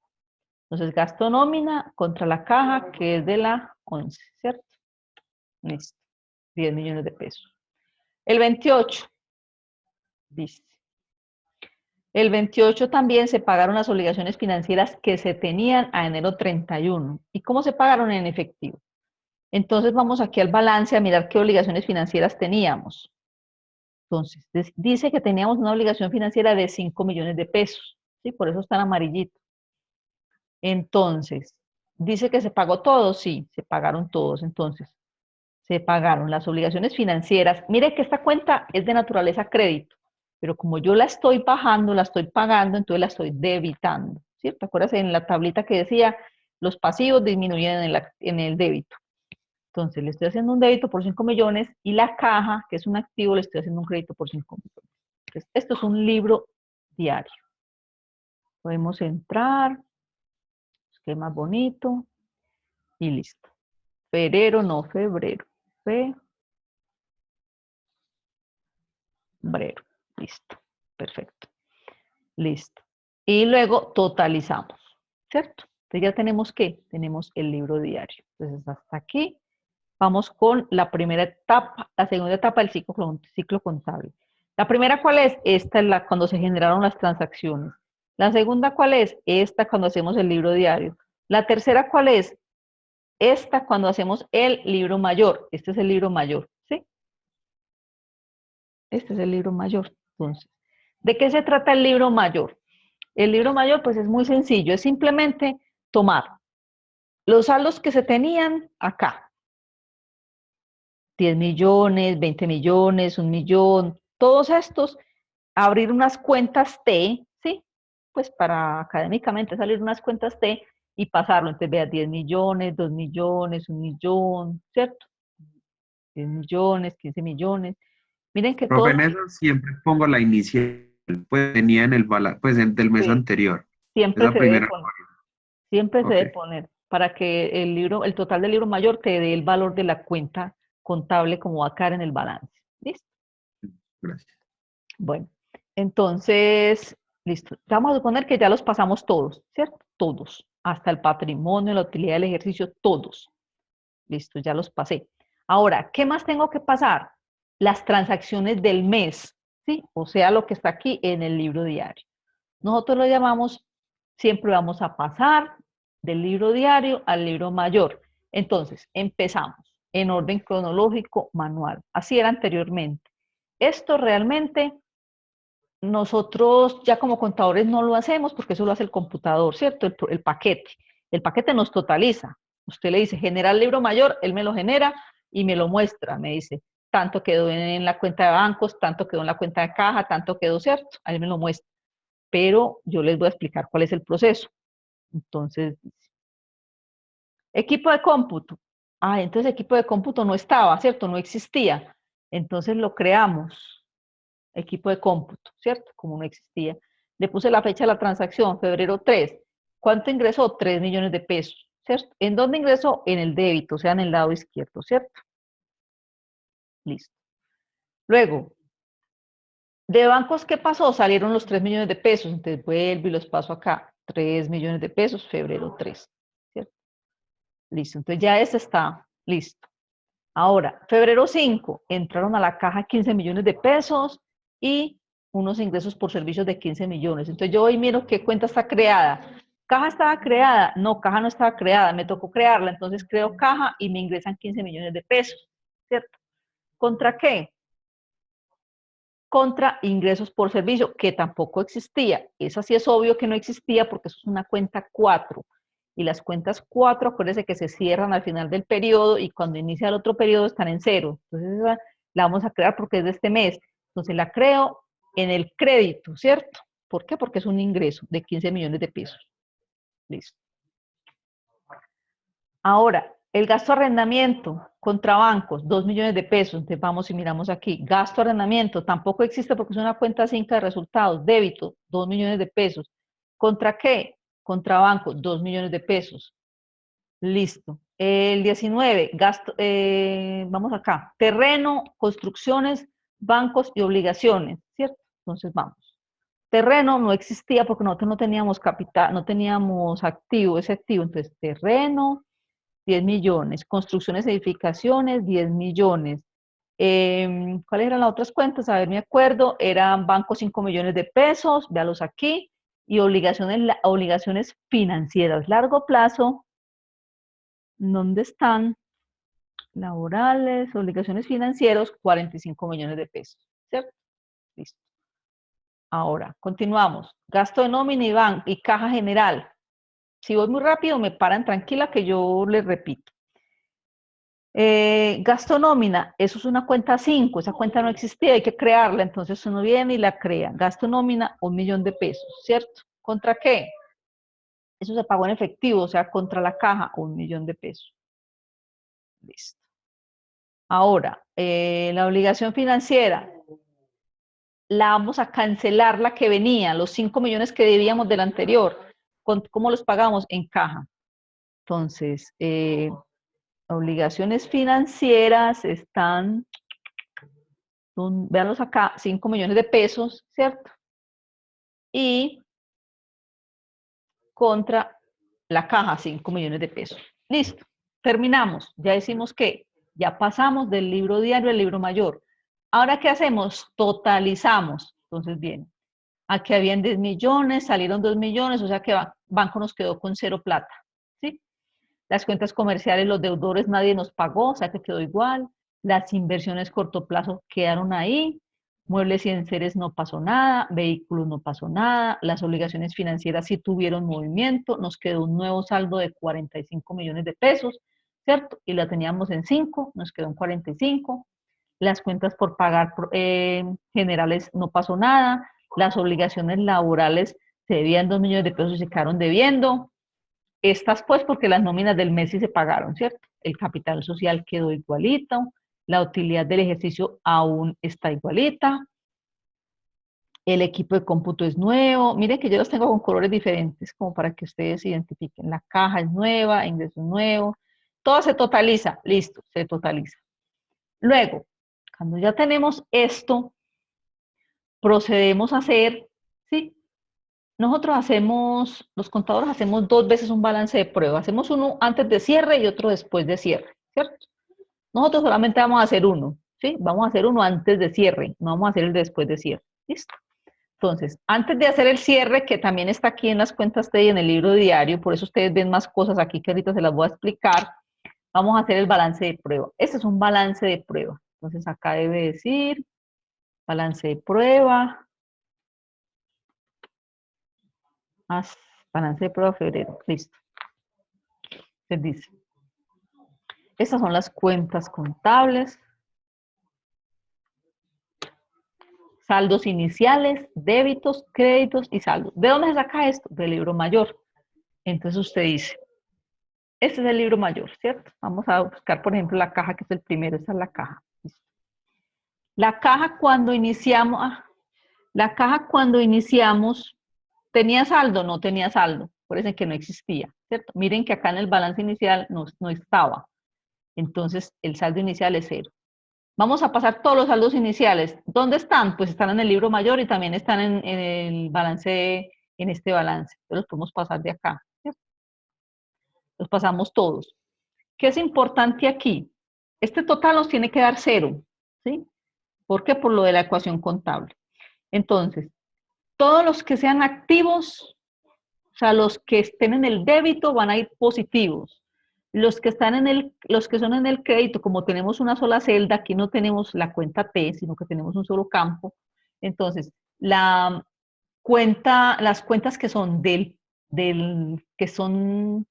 Entonces, gasto nómina contra la caja, que es de la 11, ¿cierto? Listo. 10 millones de pesos. El 28, dice. El 28 también se pagaron las obligaciones financieras que se tenían a enero 31. ¿Y cómo se pagaron? En efectivo. Entonces vamos aquí al balance a mirar qué obligaciones financieras teníamos. Entonces, dice que teníamos una obligación financiera de 5 millones de pesos. ¿Sí? Por eso está en amarillito. Entonces, dice que se pagó todo. Sí, se pagaron todos. Entonces, se pagaron las obligaciones financieras. Mire que esta cuenta es de naturaleza crédito, pero como yo la estoy bajando, la estoy pagando, entonces la estoy debitando, ¿cierto? Acuérdense en la tablita que decía, los pasivos disminuyen en el débito. Entonces le estoy haciendo un débito por 5 millones y la caja, que es un activo, le estoy haciendo un crédito por 5 millones. Entonces, esto es un libro diario. Podemos entrar, esquema bonito y listo. Febrero, no febrero. Febrero. Listo. Perfecto. Listo. Y luego totalizamos, ¿cierto? Entonces ya tenemos ¿qué? Tenemos el libro diario. Entonces hasta aquí vamos con la primera etapa, la segunda etapa del ciclo contable. La primera, ¿cuál es? Esta es cuando se generaron las transacciones. La segunda, ¿cuál es? Esta cuando hacemos el libro diario. La tercera, ¿cuál es? Esta cuando hacemos el libro mayor. Este es el libro mayor, ¿sí? Este es el libro mayor. Entonces, ¿de qué se trata el libro mayor? El libro mayor, pues es muy sencillo, es simplemente tomar los saldos que se tenían acá, 10 millones, 20 millones, 1 millón, todos estos, abrir unas cuentas T, ¿sí? Pues para académicamente salir unas cuentas T y pasarlo, entonces vea 10 millones, 2 millones, 1 millón, ¿cierto? 10 millones, 15 millones. Miren que Profe, todo, en eso siempre pongo la inicial pues tenía en el pues del mes Sí, anterior. siempre Esa se debe primera poner. columna. Siempre se Ok, debe poner para que el libro, el total del libro mayor te dé el valor de la cuenta contable como va a caer en el balance. ¿Listo? gracias. Bueno, entonces, listo. Vamos a suponer que ya los pasamos todos, ¿cierto? Todos. Hasta el patrimonio, la utilidad del ejercicio, todos. Listo, ya los pasé. Ahora, ¿qué más tengo que pasar? Las transacciones del mes, ¿sí? O sea, lo que está aquí en el libro diario. Nosotros lo llamamos, siempre vamos a pasar del libro diario al libro mayor. Entonces, empezamos en orden cronológico manual. Así era anteriormente. Esto realmente nosotros ya como contadores no lo hacemos porque eso lo hace el computador, ¿cierto? El paquete. El paquete nos totaliza. Usted le dice, genera el libro mayor, él me lo genera y me lo muestra. Me dice, tanto quedó en la cuenta de bancos, tanto quedó en la cuenta de caja, tanto quedó, ¿cierto? Ahí me lo muestra. Pero yo les voy a explicar cuál es el proceso. Entonces, equipo de cómputo. Ah, entonces equipo de cómputo no estaba, ¿cierto? No existía. Entonces lo creamos, equipo de cómputo, ¿cierto? Como no existía. Le puse la fecha de la transacción, febrero 3. ¿Cuánto ingresó? 3 millones de pesos, ¿cierto? ¿En dónde ingresó? En el débito, o sea, en el lado izquierdo, ¿cierto? Listo. Luego, de bancos, ¿qué pasó? Salieron los 3 millones de pesos, entonces vuelvo y los paso acá. 3 millones de pesos, febrero 3, ¿cierto? Listo, entonces ya ese está listo. Ahora, febrero 5, entraron a la caja 15 millones de pesos y unos ingresos por servicios de 15 millones. Entonces yo hoy miro qué cuenta está creada. ¿Caja estaba creada? No, caja no estaba creada, me tocó crearla, entonces creo caja y me ingresan 15 millones de pesos, ¿cierto? ¿Contra qué? Contra ingresos por servicio, que tampoco existía. Esa sí es obvio que no existía porque eso es una cuenta 4. Y las cuentas 4, acuérdense que se cierran al final del periodo y cuando inicia el otro periodo están en cero. Entonces esa la vamos a crear porque es de este mes. Entonces la creo en el crédito, ¿cierto? ¿Por qué? Porque es un ingreso de 15 millones de pesos. Listo. Ahora, el gasto de arrendamiento contra bancos, 2 millones de pesos. Entonces vamos y miramos aquí. Gasto de arrendamiento tampoco existe porque es una cuenta 5 de resultados. Débito, 2 millones de pesos. ¿Contra qué? Contra bancos, 2 millones de pesos. Listo. El 19, gasto, vamos acá. Terreno, construcciones, bancos y obligaciones, ¿cierto? Entonces vamos. Terreno no existía porque nosotros no teníamos capital, no teníamos activo, ese activo. Entonces, terreno, 10 millones. Construcciones, edificaciones, 10 millones. ¿Cuáles eran las otras cuentas? A ver, me acuerdo. Eran bancos 5 millones de pesos, véalos aquí. Y obligaciones financieras, largo plazo. ¿Dónde están? Laborales, obligaciones financieras, 45 millones de pesos. ¿Cierto? Listo. Ahora, continuamos. Gasto de nómina y caja general. Si voy muy rápido, me paran tranquila que yo les repito. Gasto nómina, eso es una cuenta 5, esa cuenta no existía, hay que crearla, entonces uno viene y la crea. Gasto nómina, 1 millón de pesos, ¿cierto? ¿Contra qué? Eso se pagó en efectivo, o sea, contra la caja, 1 millón de pesos. Listo. Ahora, la obligación financiera, la vamos a cancelar la que venía, los 5 millones que debíamos del anterior. ¿Cómo los pagamos? En caja. Entonces, obligaciones financieras están, véanlos acá, 5 millones de pesos, ¿cierto? Y contra la caja, 5 millones de pesos. Listo, terminamos. Ya decimos que ya pasamos del libro diario al libro mayor. Ahora, ¿qué hacemos? Totalizamos. Entonces, bien, aquí habían 10 millones, salieron 2 millones, o sea que banco nos quedó con cero plata, ¿sí? Las cuentas comerciales, los deudores, nadie nos pagó, o sea que quedó igual. Las inversiones corto plazo quedaron ahí. Muebles y enseres no pasó nada. Vehículos no pasó nada. Las obligaciones financieras sí tuvieron movimiento. Nos quedó un nuevo saldo de 45 millones de pesos, ¿cierto? Y la teníamos en 5, nos quedó en 45. Las cuentas por pagar generales no pasó nada. Las obligaciones laborales se debían 2 millones de pesos y se quedaron debiendo. Estas pues porque las nóminas del mes sí se pagaron, ¿cierto? El capital social quedó igualito, la utilidad del ejercicio aún está igualita. El equipo de cómputo es nuevo. Miren que yo los tengo con colores diferentes, como para que ustedes identifiquen. La caja es nueva, ingreso es nuevo. Todo se totaliza. Listo, se totaliza. Luego, cuando ya tenemos esto, procedemos a hacer, ¿sí? Nosotros hacemos, los contadores hacemos 2 veces un balance de prueba. Hacemos uno antes de cierre y otro después de cierre, ¿cierto? Nosotros solamente vamos a hacer uno, ¿sí? Vamos a hacer uno antes de cierre, no vamos a hacer el después de cierre. ¿Listo? Entonces, antes de hacer el cierre, que también está aquí en las cuentas TEI en el libro diario, por eso ustedes ven más cosas aquí que ahorita se las voy a explicar, vamos a hacer el balance de prueba. Este es un balance de prueba. Entonces, acá debe decir balance de prueba. Balance de prueba febrero. Listo. Se dice. Estas son las cuentas contables. Saldos iniciales, débitos, créditos y saldos. ¿De dónde se saca esto? Del libro mayor. Entonces usted dice, este es el libro mayor, ¿cierto? Vamos a buscar, por ejemplo, la caja, que es el primero. Esta es la caja. La caja cuando iniciamos, ¿tenía saldo? No tenía saldo. Por eso es que no existía, ¿cierto? Miren que acá en el balance inicial no estaba. Entonces, el saldo inicial es 0. Vamos a pasar todos los saldos iniciales. ¿Dónde están? Pues están en el libro mayor y también están en el balance, en este balance. Entonces los podemos pasar de acá, ¿cierto? Los pasamos todos. ¿Qué es importante aquí? Este total nos tiene que dar 0, ¿sí? ¿Por qué? Por lo de la ecuación contable. Entonces, todos los que sean activos, o sea, los que estén en el débito van a ir positivos. Los que son en el crédito, como tenemos una sola celda, aquí no tenemos la cuenta T, sino que tenemos un solo campo. Entonces, las cuentas que son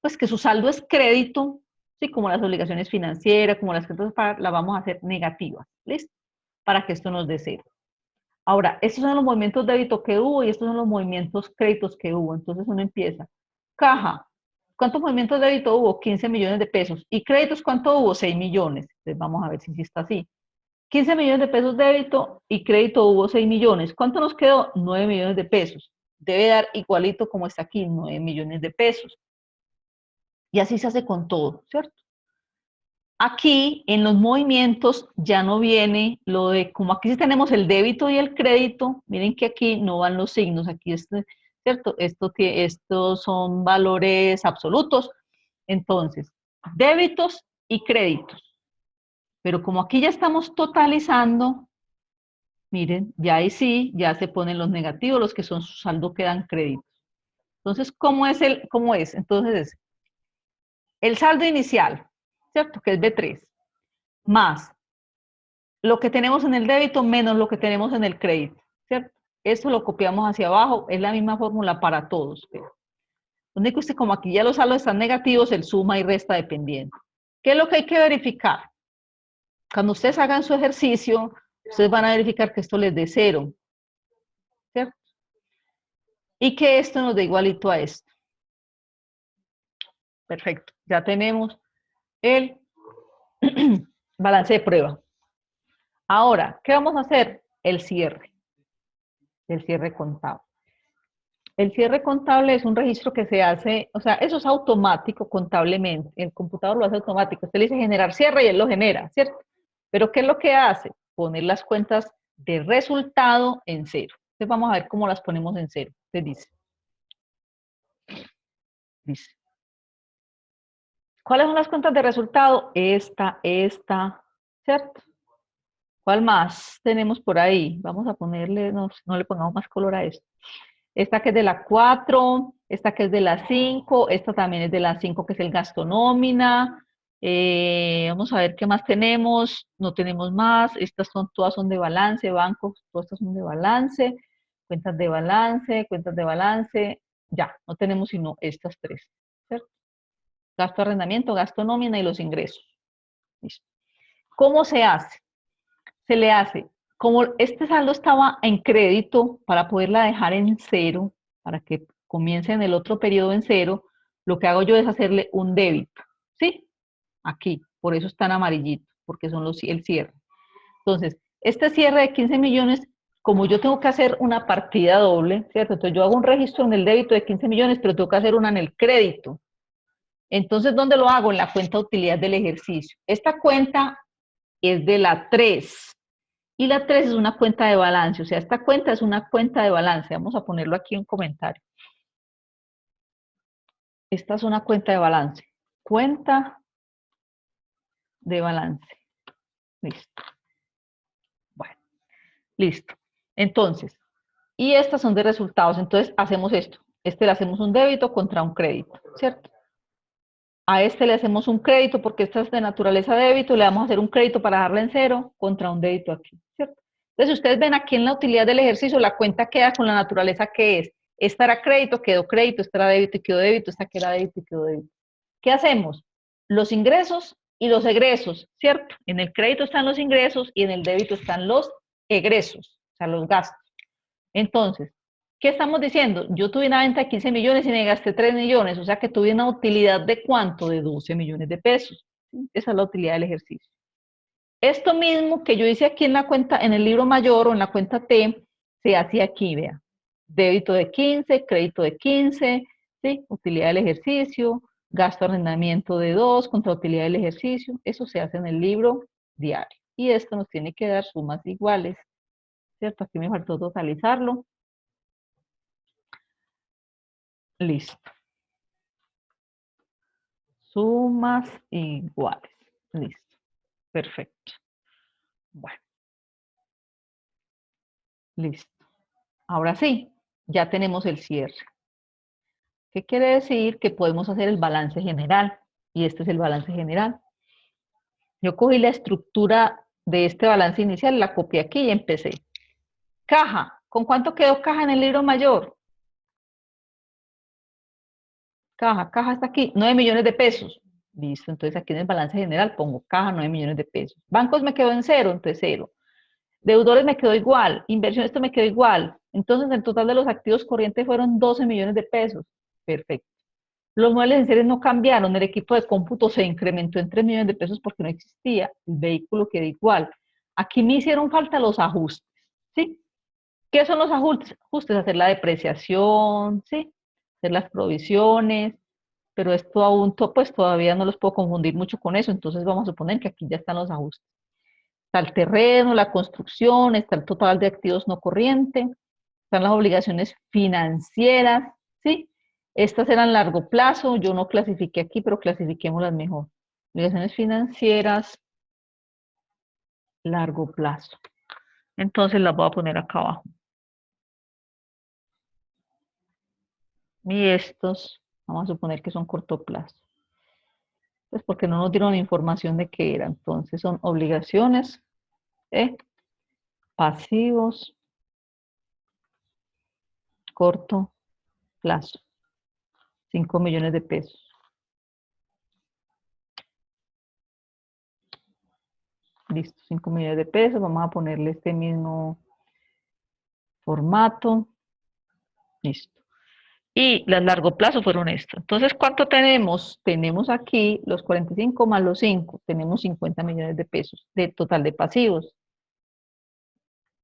pues que su saldo es crédito, ¿sí? Como las obligaciones financieras, como las cuentas las vamos a hacer negativas, ¿listo? Para que esto nos dé 0. Ahora, estos son los movimientos débito que hubo y estos son los movimientos créditos que hubo. Entonces uno empieza. Caja. ¿Cuántos movimientos de débito hubo? 15 millones de pesos. ¿Y créditos cuánto hubo? 6 millones. Entonces vamos a ver si está así. 15 millones de pesos débito y crédito hubo 6 millones. ¿Cuánto nos quedó? 9 millones de pesos. Debe dar igualito como está aquí, 9 millones de pesos. Y así se hace con todo, ¿cierto? Aquí, en los movimientos, ya no viene lo de, como aquí sí tenemos el débito y el crédito, miren que aquí no van los signos, aquí ¿cierto? Estos son valores absolutos. Entonces, débitos y créditos. Pero como aquí ya estamos totalizando, miren, ya ahí sí, ya se ponen los negativos, los que son su saldo quedan créditos. Entonces, ¿cómo es? Entonces, el saldo inicial, ¿cierto? Que es B3, más lo que tenemos en el débito menos lo que tenemos en el crédito, ¿cierto? Esto lo copiamos hacia abajo, es la misma fórmula para todos. Pero lo único es que como aquí ya los saldos están negativos, el suma y resta dependiendo. ¿Qué es lo que hay que verificar? Cuando ustedes hagan su ejercicio, ustedes van a verificar que esto les dé 0, ¿cierto? Y que esto nos dé igualito a esto. Perfecto, ya tenemos el balance de prueba. Ahora, ¿qué vamos a hacer? El cierre contable. El cierre contable es un registro que se hace, o sea, eso es automático contablemente, el computador lo hace automático. Usted le dice generar cierre y él lo genera, ¿cierto? Pero ¿qué es lo que hace? Poner las cuentas de resultado en 0. Entonces vamos a ver cómo las ponemos en 0. Usted dice. ¿Cuáles son las cuentas de resultado? Esta, ¿cierto? ¿Cuál más tenemos por ahí? Vamos a ponerle, no le pongamos más color a esto. Esta que es de la 4, esta que es de la 5, esta también es de la 5 que es el gasto nómina. Vamos a ver qué más tenemos. No tenemos más. Todas son de balance, bancos, todas estas son de balance, cuentas de balance. Ya, no tenemos sino estas 3, ¿cierto? Gasto de arrendamiento, gasto nómina y los ingresos. ¿Listo? ¿Cómo se hace? Se le hace, como este saldo estaba en crédito, para poderla dejar en 0, para que comience en el otro periodo en 0, lo que hago yo es hacerle un débito, ¿sí? Aquí, por eso está en amarillito, porque son el cierre. Entonces, este cierre de 15 millones, como yo tengo que hacer una partida doble, ¿cierto? Entonces yo hago un registro en el débito de 15 millones, pero tengo que hacer una en el crédito. Entonces, ¿dónde lo hago? En la cuenta de utilidad del ejercicio. Esta cuenta es de la 3. Y la 3 es una cuenta de balance. O sea, esta cuenta es una cuenta de balance. Vamos a ponerlo aquí en comentario. Esta es una cuenta de balance. Cuenta de balance. Listo. Bueno, listo. Entonces, y estas son de resultados. Entonces, hacemos esto. Le hacemos un débito contra un crédito, ¿cierto? A este le hacemos un crédito porque esta es de naturaleza débito, le vamos a hacer un crédito para darle en cero contra un débito aquí, ¿cierto? Entonces, ustedes ven aquí en la utilidad del ejercicio, la cuenta queda con la naturaleza que es. Esta era crédito, quedó crédito, esta era débito y quedó débito, esta que era débito y quedó débito. ¿Qué hacemos? Los ingresos y los egresos, ¿cierto? En el crédito están los ingresos y en el débito están los egresos, o sea, los gastos. Entonces, ¿qué estamos diciendo? Yo tuve una venta de 15 millones y me gasté 3 millones, o sea que tuve una utilidad de ¿cuánto? De 12 millones de pesos. ¿Sí? Esa es la utilidad del ejercicio. Esto mismo que yo hice aquí en la cuenta, en el libro mayor o en la cuenta T, se hace aquí, vea. Débito de 15, crédito de 15, ¿sí? Utilidad del ejercicio, gasto de arrendamiento de 2 contra utilidad del ejercicio. Eso se hace en el libro diario. Y esto nos tiene que dar sumas iguales, ¿cierto? Aquí me faltó totalizarlo. Listo. Sumas iguales. Listo. Perfecto. Bueno. Listo. Ahora sí, ya tenemos el cierre. ¿Qué quiere decir? Que podemos hacer el balance general. Y este es el balance general. Yo cogí la estructura de este balance inicial, la copié aquí y empecé. Caja. ¿Con cuánto quedó caja en el libro mayor? Caja está aquí, 9 millones de pesos. Listo, entonces aquí en el balance general pongo caja, 9 millones de pesos. Bancos me quedó en cero, entonces cero. Deudores me quedó igual, inversión esto me quedó igual. Entonces el total de los activos corrientes fueron 12 millones de pesos. Perfecto. Los muebles en serie no cambiaron, el equipo de cómputo se incrementó en 3 millones de pesos porque no existía, el vehículo quedó igual. Aquí me hicieron falta los ajustes, ¿sí? ¿Qué son los ajustes? Ajustes, hacer la depreciación, ¿sí? Hacer las provisiones, pero esto aún, pues todavía no los puedo confundir mucho con eso, entonces vamos a suponer que aquí ya están los ajustes. Está el terreno, la construcción, está el total de activos no corrientes, están las obligaciones financieras, ¿sí? Estas eran largo plazo, yo no clasifiqué aquí, pero clasifiquémoslas mejor. Obligaciones financieras, largo plazo. Entonces las voy a poner acá abajo. Y estos, vamos a suponer que son corto plazo. Pues porque no nos dieron información de qué era. Entonces son obligaciones, pasivos, corto plazo. 5 millones de pesos. Listo, 5 millones de pesos. Vamos a ponerle este mismo formato. Listo. Y las largo plazo fueron esto. Entonces, ¿cuánto tenemos? Tenemos aquí los 45 más los 5. Tenemos 50 millones de pesos de total de pasivos.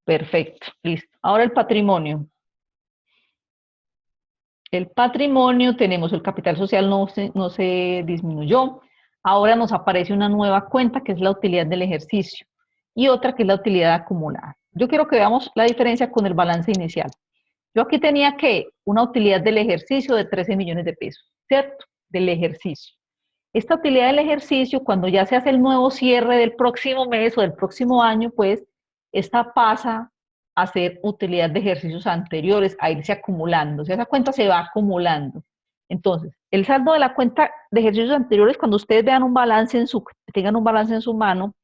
Perfecto, listo. Ahora el patrimonio. El patrimonio, tenemos el capital social, no se disminuyó. Ahora nos aparece una nueva cuenta que es la utilidad del ejercicio y otra que es la utilidad acumulada. Yo quiero que veamos la diferencia con el balance inicial. Yo aquí tenía que una utilidad del ejercicio de 13 millones de pesos, ¿cierto? Del ejercicio. Esta utilidad del ejercicio, cuando ya se hace el nuevo cierre del próximo mes o del próximo año, pues, esta pasa a ser utilidad de ejercicios anteriores, a irse acumulando. O sea, esa cuenta se va acumulando. Entonces, el saldo de la cuenta de ejercicios anteriores, cuando ustedes vean un balance tengan un balance en su mano,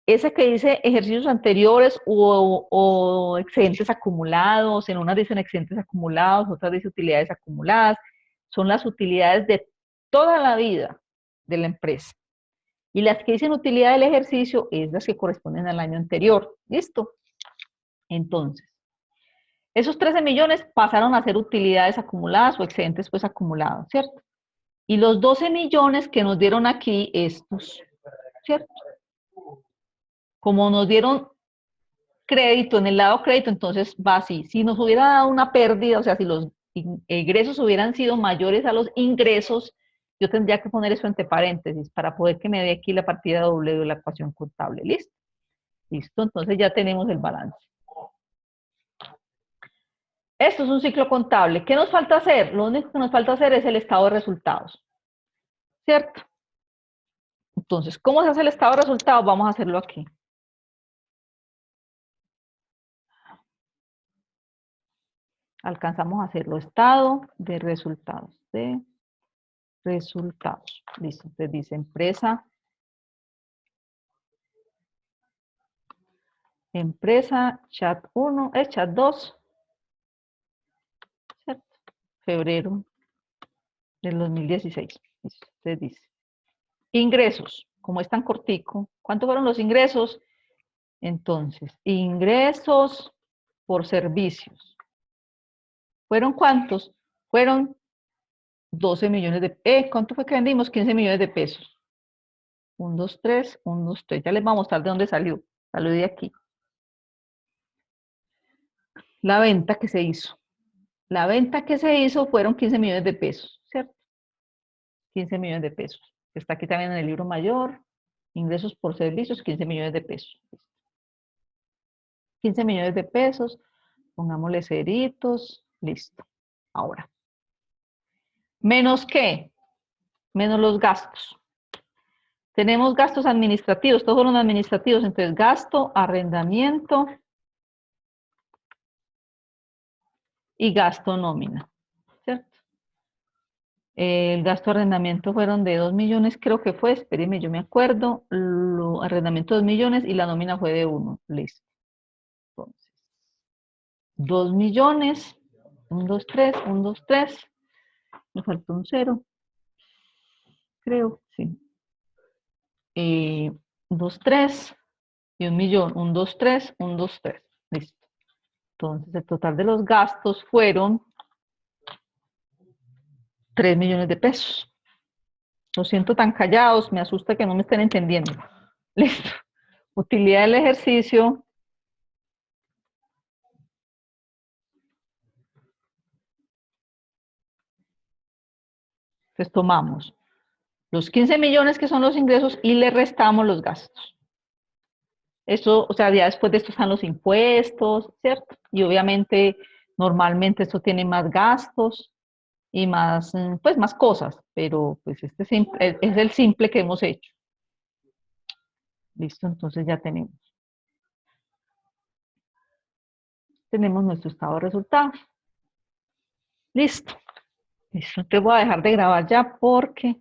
ese que dice ejercicios anteriores o excedentes acumulados, en unas dicen excedentes acumulados, otras dicen utilidades acumuladas, son las utilidades de toda la vida de la empresa. Y las que dicen utilidad del ejercicio es las que corresponden al año anterior. ¿Listo? Entonces, esos 13 millones pasaron a ser utilidades acumuladas o excedentes pues acumulados, ¿cierto? Y los 12 millones que nos dieron aquí estos, ¿cierto? Como nos dieron crédito, en el lado crédito, entonces va así. Si nos hubiera dado una pérdida, o sea, si los egresos hubieran sido mayores a los ingresos, yo tendría que poner eso entre paréntesis para poder que me dé aquí la partida doble de la ecuación contable. ¿Listo? Listo, entonces ya tenemos el balance. Esto es un ciclo contable. ¿Qué nos falta hacer? Lo único que nos falta hacer es el estado de resultados. ¿Cierto? Entonces, ¿cómo se hace el estado de resultados? Vamos a hacerlo aquí. Alcanzamos a hacerlo. Estado de resultados. De resultados. Listo. Entonces dice empresa. Empresa, chat 1, chat 2. ¿Cierto? Febrero del 2016. Listo. Entonces dice. Ingresos. Como es tan cortico. ¿Cuántos fueron los ingresos? Entonces, ingresos por servicios. ¿Fueron cuántos? Fueron 12 millones de... ¿cuánto fue que vendimos? 15 millones de pesos. 1, 2, 3, 1, 2, 3. Ya les voy a mostrar de dónde salió. Salió de aquí. La venta que se hizo. La venta que se hizo fueron 15 millones de pesos, ¿cierto? 15 millones de pesos. Está aquí también en el libro mayor. Ingresos por servicios, 15 millones de pesos. 15 millones de pesos. Pongámosle ceritos. Listo. Ahora. ¿Menos qué? Menos los gastos. Tenemos gastos administrativos, todos fueron administrativos, entonces gasto, arrendamiento y gasto nómina, ¿cierto? El gasto de arrendamiento fueron de 2 millones, creo que fue, espérenme, yo me acuerdo, arrendamiento 2 millones y la nómina fue de 1, listo. Entonces, 2 millones, 1, 2, 3, 1, 2, 3, me faltó un 0, creo, sí. 2, 3 y 1 millón, 1, 2, 3, 1, 2, 3, listo. Entonces, el total de los gastos fueron 3 millones de pesos. Lo siento tan callados, me asusta que no me estén entendiendo. Listo. Utilidad del ejercicio. Entonces tomamos los 15 millones que son los ingresos y le restamos los gastos. Esto, o sea, ya después de esto están los impuestos, ¿cierto? Y obviamente, normalmente esto tiene más gastos y más, pues más cosas, pero pues este es el simple que hemos hecho. Listo, entonces ya tenemos. Tenemos nuestro estado de resultados. Listo. Listo, te voy a dejar de grabar ya porque